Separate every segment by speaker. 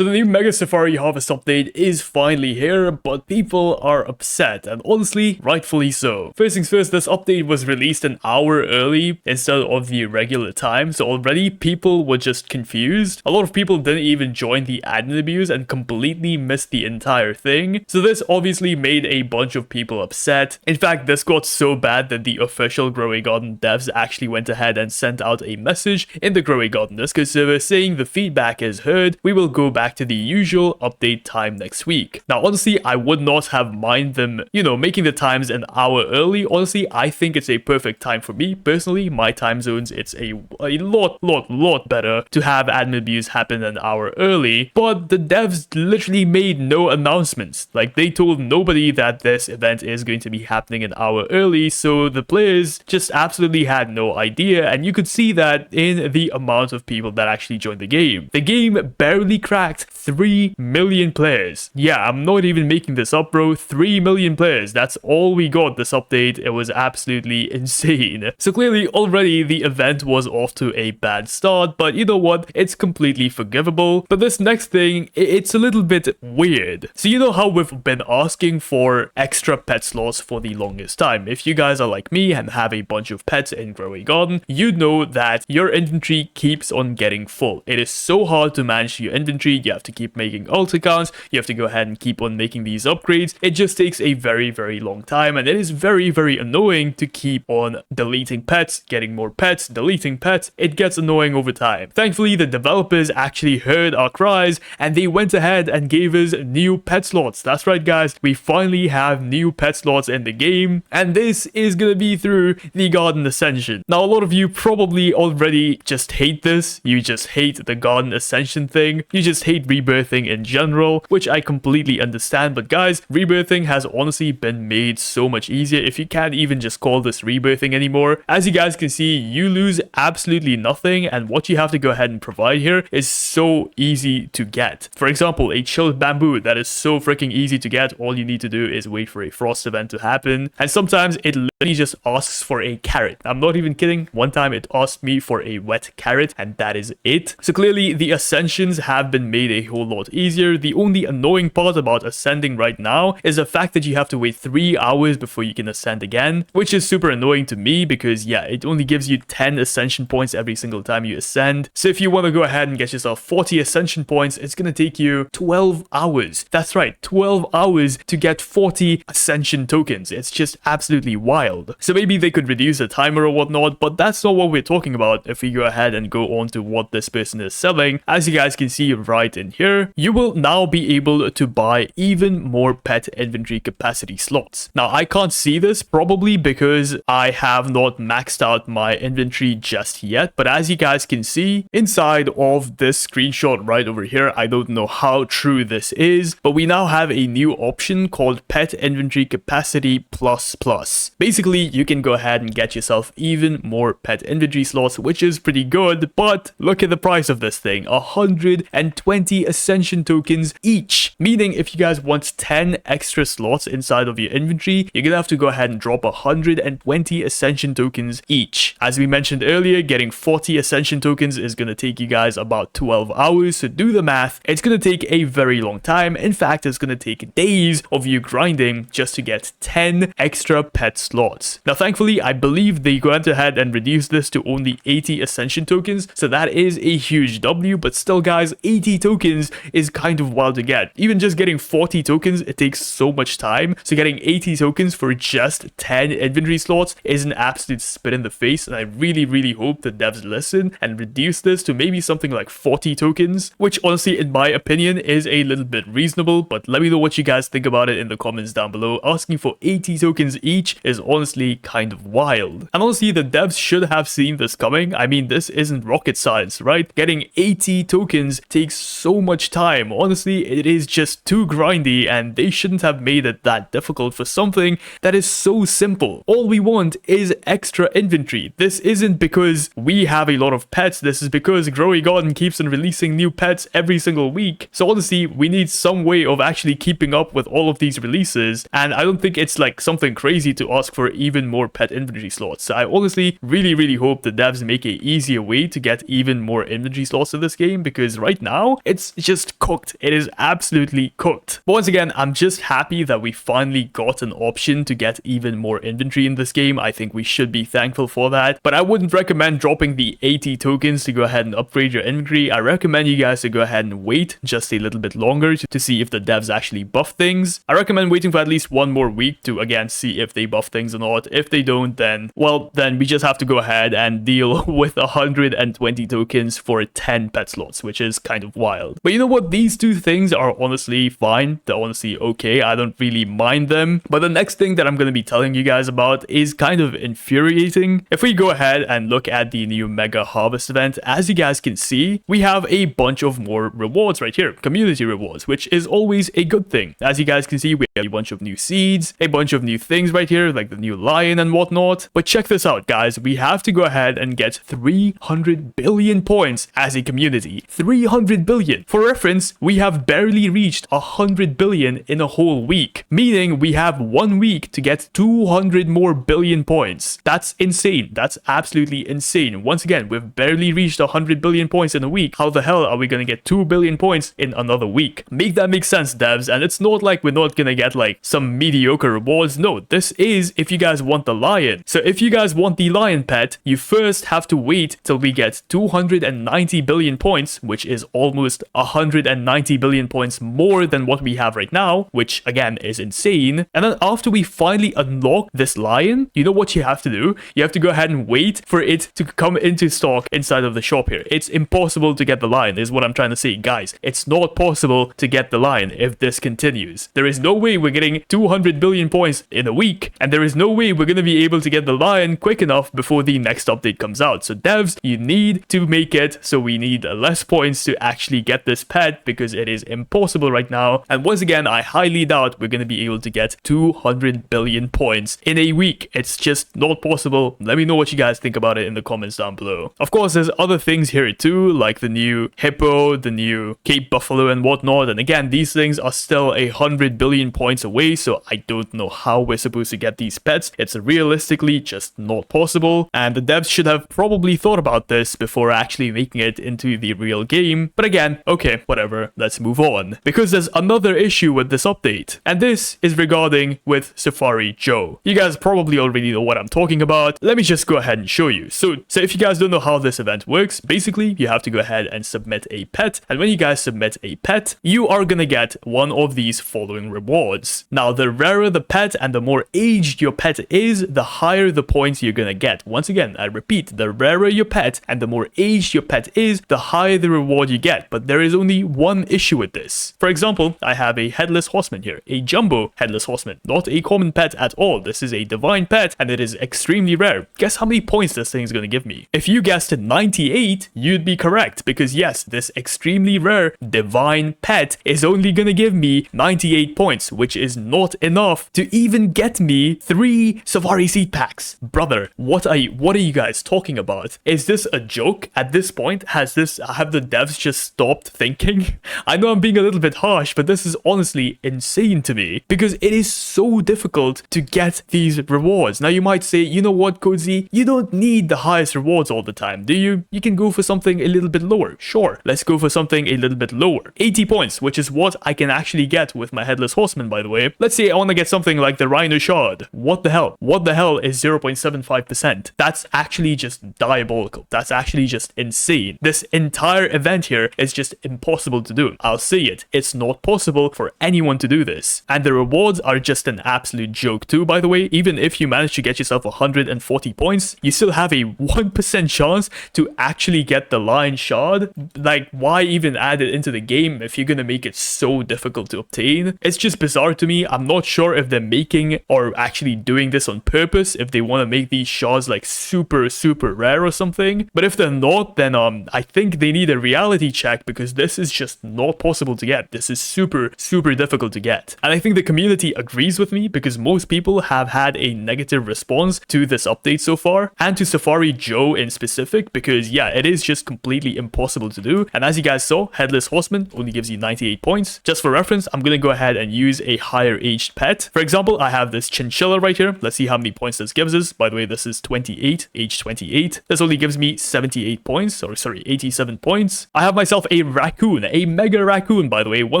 Speaker 1: So the new Mega Safari Harvest update is finally here, but people are upset, and honestly, rightfully so. First things first, this update was released an hour early instead of the regular time, so already people were just confused. A lot of people didn't even join the admin abuse and completely missed the entire thing. So this obviously made a bunch of people upset. In fact, this got so bad that the official Grow Garden devs actually went ahead and sent out a message in the Grow Garden Discord server saying the feedback is heard. We will go back to the usual update time next week. Now, honestly, I would not have mind them, making the times an hour early. Honestly, I think it's a perfect time for me. Personally, my time zones, it's a lot better to have admin abuse happen an hour early. But the devs literally made no announcements. Like, they told nobody that this event is going to be happening an hour early, so the players just absolutely had no idea, and you could see that in the amount of people that actually joined the game. The game barely cracked 3 million players. Yeah, I'm not even making this up, bro. 3 million players. That's all we got this update. It was absolutely insane. So clearly already the event was off to a bad start, but you know what? It's completely forgivable. But this next thing, it's a little bit weird. So you know how we've been asking for extra pet slots for the longest time. If you guys are like me and have a bunch of pets in Grow Garden, you know that your inventory keeps on getting full. It is so hard to manage your inventory. You have to keep making alt accounts. You have to go ahead and keep on making these upgrades. It just takes a very long time, and it is very annoying to keep on deleting pets, getting more pets, deleting pets. It gets annoying over time. Thankfully, the developers actually heard our cries and they went ahead and gave us new pet slots. That's right, guys. We finally have new pet slots in the game, and this is gonna be through the Garden Ascension. Now, a lot of you probably already just hate this. You just hate the Garden Ascension thing. You just hate rebirthing in general, which I completely understand. But guys, rebirthing has honestly been made so much easier. If you can't even just call this rebirthing anymore, as you guys can see, you lose absolutely nothing, and what you have to go ahead and provide here is so easy to get. For example, a chilled bamboo that is so freaking easy to get. All you need to do is wait for a frost event to happen, and sometimes it literally just asks for a carrot. I'm not even kidding. One time it asked me for a wet carrot, and that is it. So clearly the ascensions have been made a whole lot easier. The only annoying part about ascending right now is the fact that you have to wait 3 hours before you can ascend again, which is super annoying to me because yeah, it only gives you 10 ascension points every single time you ascend. So if you want to go ahead and get yourself 40 ascension points, it's going to take you 12 hours. That's right, 12 hours to get 40 ascension tokens. It's just absolutely wild. So maybe they could reduce the timer or whatnot, but that's not what we're talking about. If we go ahead and go on to what this person is selling, as you guys can see right in here, you will now be able to buy even more pet inventory capacity slots. Now, I can't see this probably because I have not maxed out my inventory just yet, but as you guys can see inside of this screenshot right over here, I don't know how true this is, but we now have a new option called Pet Inventory Capacity Plus Plus. Basically, you can go ahead and get yourself even more pet inventory slots, which is pretty good, but look at the price of this thing, 120 ascension tokens each, meaning if you guys want 10 extra slots inside of your inventory, you're gonna have to go ahead and drop 120 ascension tokens each. As we mentioned earlier, getting 40 ascension tokens is gonna take you guys about 12 hours, so do the math. It's gonna take a very long time. In fact, it's gonna take days of you grinding just to get 10 extra pet slots. Now, thankfully, I believe they went ahead and reduced this to only 80 ascension tokens, so that is a huge W, but still guys, 80 tokens is kind of wild to get. Even just getting 40 tokens, it takes so much time, so getting 80 tokens for just 10 inventory slots is an absolute spit in the face, and I really hope the devs listen and reduce this to maybe something like 40 tokens, which honestly, in my opinion, is a little bit reasonable, but let me know what you guys think about it in the comments down below. Asking for 80 tokens each is honestly kind of wild. And honestly, the devs should have seen this coming. I mean, this isn't rocket science, right? Getting 80 tokens takes so much time. Honestly, it is just too grindy, and they shouldn't have made it that difficult for something that is so simple. All we want is extra inventory. This isn't because we have a lot of pets. This is because Grow Garden keeps on releasing new pets every single week. So honestly, we need some way of actually keeping up with all of these releases, and I don't think it's like something crazy to ask for for even more pet inventory slots. So I honestly really hope the devs make an easier way to get even more inventory slots in this game, because right now it's just cooked. It is absolutely cooked. But once again, I'm just happy that we finally got an option to get even more inventory in this game. I think we should be thankful for that. But I wouldn't recommend dropping the 80 tokens to go ahead and upgrade your inventory. I recommend you guys to go ahead and wait just a little bit longer to see if the devs actually buff things. I recommend waiting for at least one more week to again see if they buff things or not. If they don't, then well, then we just have to go ahead and deal with 120 tokens for 10 pet slots, which is kind of wild. But you know what? These two things are honestly fine. They're honestly okay. I don't really mind them. But the next thing that I'm going to be telling you guys about is kind of infuriating. If we go ahead and look at the new Mega Harvest event, as you guys can see, we have a bunch of more rewards right here. Community rewards, which is always a good thing. As you guys can see, we have a bunch of new seeds, a bunch of new things right here, like the new lion and whatnot. But check this out, guys. We have to go ahead and get 300 billion points as a community. 300 billion. For reference, we have barely reached 100 billion in a whole week, meaning we have 1 week to get 200 more billion points. That's insane. That's absolutely insane. Once again, we've barely reached 100 billion points in a week. How the hell are we going to get 2 billion points in another week? Make that make sense, devs. And it's not like we're not going to get like some mediocre rewards. No, this is if you guys want the lion. So if you guys want the lion pet, you first have to wait till we get 290 billion points, which is almost 190 billion points more than what we have right now, which again is insane. And then after we finally unlock this lion, you know what you have to do? You have to go ahead and wait for it to come into stock inside of the shop here. It's impossible to get the lion, is what I'm trying to say, guys. It's not possible to get the lion if this continues. There is no way we're getting 200 billion points in a week, and there is no way we're going to be able to get the lion quick enough before the next update comes out. So devs, you need to make it so we need less points to actually get this pet, because it is impossible right now. And once again, I highly doubt we're going to be able to get 200 billion points in a week. It's just not possible. Let me know what you guys think about it in the comments down below. Of course, there's other things here too, like the new hippo, the new Cape Buffalo and whatnot. And again, these things are still 100 billion points away, so I don't know how we're supposed to get these pets. It's realistically just not possible, and the devs should have probably thought about this before actually making it into the real game. But again, okay, whatever, let's move on, because there's another issue with this update, and this is regarding with Safari Joe. You guys probably already know what I'm talking about. Let me just go ahead and show you. So if you guys don't know how this event works, basically you have to go ahead and submit a pet, and when you guys submit a pet, you are gonna get one of these following rewards. Now, the rarer the pet and the more aged your pet is, the higher the points you're gonna get. Once again, I repeat, the rarer your pet and the more aged your pet is, the higher the reward you get. But there is only one issue with this. For example, I have a headless horseman here, a jumbo headless horseman, not a common pet at all. This is a divine pet, and it is extremely rare. Guess how many points this thing is gonna give me? If you guessed 98, you'd be correct, because yes, this extremely rare divine pet is only gonna give me 98 points, which is not enough to even get me 3 Safari seed packs. Brother, what are you guys talking about? Is this a joke? At this point, have the devs just stopped thinking? I know I'm being a little bit harsh, but this is honestly insane to me, because it is so difficult to get these rewards. Now you might say, you know what, Cozy, you don't need the highest rewards all the time, do you? You can go for something a little bit lower. Sure, let's go for something a little bit lower. 80 points, which is what I can actually get with my headless horseman, by the way. Let's say I want to get something like the Rhino Shard. What the hell? What the hell is 0.75%? That's actually just diabolical. That's actually just insane. This entire event here is just impossible to do. I'll say it. It's not possible for anyone to do this. And the rewards are just an absolute joke too, by the way. Even if you manage to get yourself 140 points, you still have a 1% chance to actually get the Lion Shard. Like, why even add it into the game if you're gonna make it so difficult to obtain? It's just bizarre to me. I'm not sure if they're making or actually doing this on purpose, if they want to make these shards like super rare or something. But if they're not, then I think they need a reality check, because this is just not possible to get. This is super difficult to get. And I think the community agrees with me, because most people have had a negative response to this update so far, and to Safari Joe in specific, because yeah, it is just completely impossible to do. And as you guys saw, Headless Horseman only gives you 98 points. Just for reference, I'm gonna go ahead and use a higher aged pet. For example, I have this chinchilla right right here. Let's see how many points this gives us. By the way, this is 28, age 28. This only gives me 78 points, or sorry, 87 points. I have myself a raccoon, a mega raccoon, by the way, one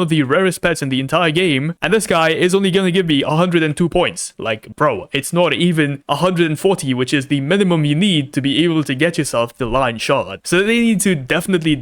Speaker 1: of the rarest pets in the entire game. And this guy is only gonna give me 102 points. Like, bro, it's not even 140, which is the minimum you need to be able to get yourself the Lion Shard. So they need to definitely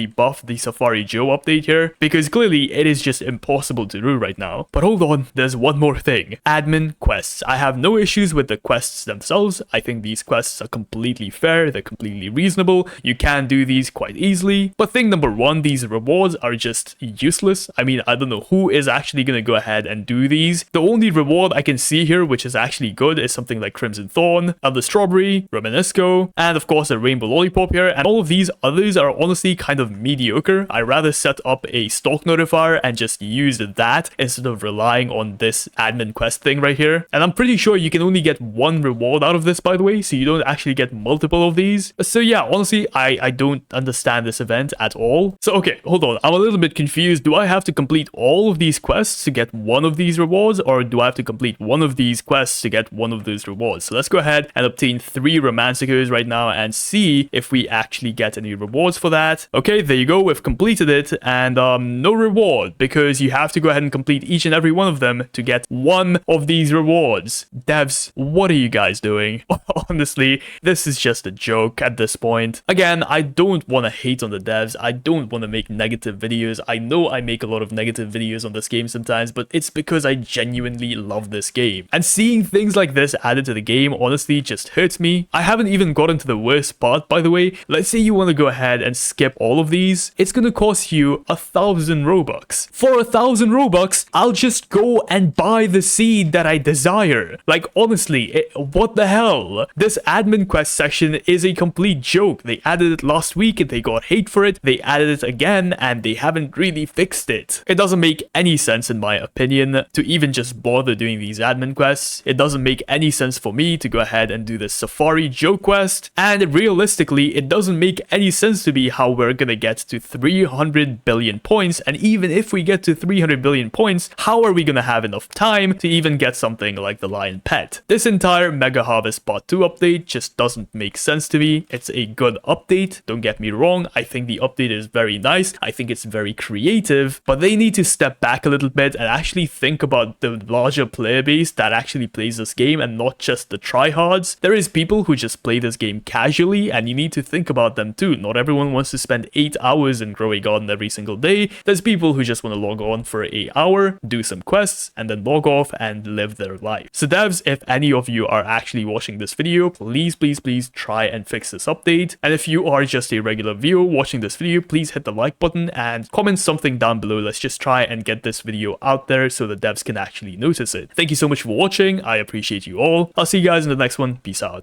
Speaker 1: buff the Safari Joe update here, because clearly it is just impossible to do right now. But hold on, there's one more thing. Admin quests. I have no issues with the quests themselves. I think these quests are completely fair, they're completely reasonable. You can do these quite easily. But thing number one, these rewards are just useless. I mean, I don't know who is actually gonna go ahead and do these. The only reward I can see here which is actually good is something like Crimson Thorn, Elder Strawberry, Romanesco, and of course a Rainbow Lollipop here. And all of these others are honestly kind of mediocre. I rather set up a stock notifier and just use that instead of relying on this admin quest thing right here. And I'm pretty sure you can only get one reward out of this, by the way, so you don't actually get multiple of these. So yeah, honestly, I don't understand this event at all. So okay, hold on, I'm a little bit confused. Do I have to complete all of these quests to get one of these rewards, or do I have to complete one of these quests to get one of those rewards? So let's go ahead and obtain 3 Romancicos right now and see if we actually get any rewards for that. Okay, there you go, we've completed it, and no reward, because you have to go ahead and complete each and every one of them to get one of these rewards. Devs, what are you guys doing? Honestly, this is just a joke at this point. Again, I don't want to hate on the devs. I don't want to make negative videos. I know I make a lot of negative videos on this game sometimes, but it's because I genuinely love this game. And seeing things like this added to the game honestly just hurts me. I haven't even gotten to the worst part, by the way. Let's say you want to go ahead and skip all of these. It's going to cost you 1,000 Robux. For 1,000 Robux, I'll just go and buy the seed that I desire. Like, honestly, what the hell? This admin quest section is a complete joke. They added it last week and they got hate for it. They added it again and they haven't really fixed it. It doesn't make any sense in my opinion to even just bother doing these admin quests. It doesn't make any sense for me to go ahead and do the Safari Joe quest. And realistically, it doesn't make any sense to me how we're gonna get to 300 billion points. And even if we get to 300 billion points, how are we gonna have enough time to even get something like the Lion Pet? This entire Mega Harvest Part 2 update just doesn't make sense to me. It's a good update, don't get me wrong. I think the update is very nice. I think it's very creative, but they need to step back a little bit and actually think about the larger player base that actually plays this game and not just the tryhards. There is people who just play this game casually, and you need to think about them too. Not everyone wants to spend 8 hours in Grow a Garden every single day. There's people who just want to log on for an hour, do some quests, and then log off and live their life. So devs, if any of you are actually watching this video, please try and fix this update. And if you are just a regular viewer watching this video, please hit the like button and comment something down below. Let's just try and get this video out there so the devs can actually notice it. Thank you so much for watching. I appreciate you all. I'll see you guys in the next one. Peace out.